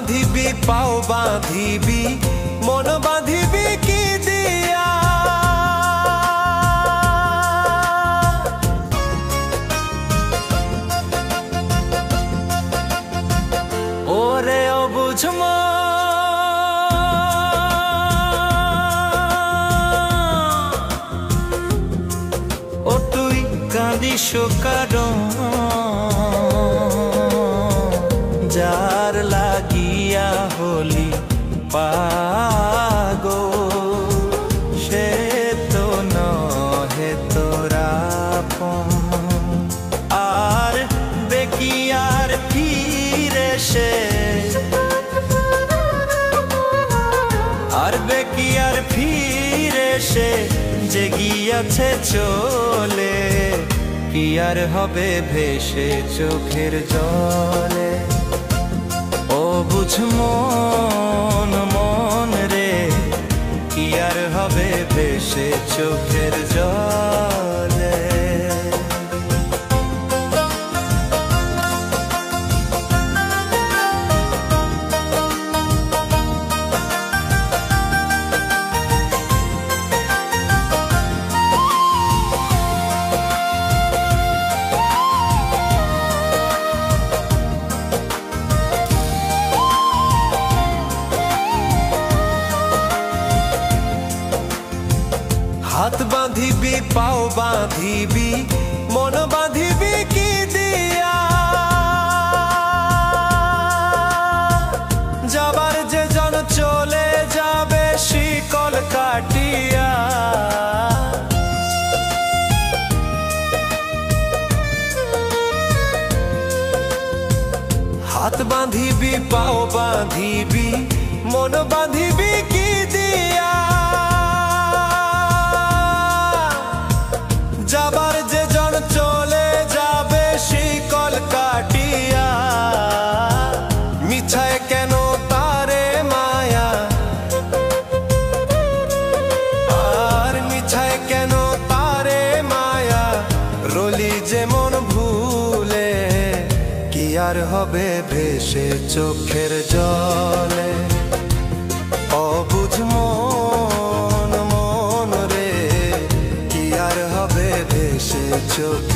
বাঁধিবি পাও বাঁধিবি মন বাঁধিবি কি দিয়া ওরে অবুঝ ও তুই কাঁদিস কারণ যার লাগিয়া হলি পাগল সে তো নহে তোরা আর দেখি আর ফিরে সে আর বেকি আর ফিরে সে যে গিয়াছে চলে কি আর হবে ভেসে চোখের জলে ও বুঝ মন মন রে কি আর হবে ভেসে চোখের জলে হাত বাঁধিবি পাও বাঁধিবি মন বাঁধিবি কি দিয়া যাবার যে জন চলে যাবে শিকল কাটিয়া হাত বাঁধিবি পাও বাঁধিবি মন বাঁধিবি কি দিয়া যাবার যে জন চলে যাবে শিকল কাটিয়া মিছায় কেন তারে মায়া আর মিছায় কেন তারে মায়া রলি যেমন ভুলে কি আর হবে ভেসে চোখের জলে অবুঝ মন মন রে কি আর হবে ভেসে চোখ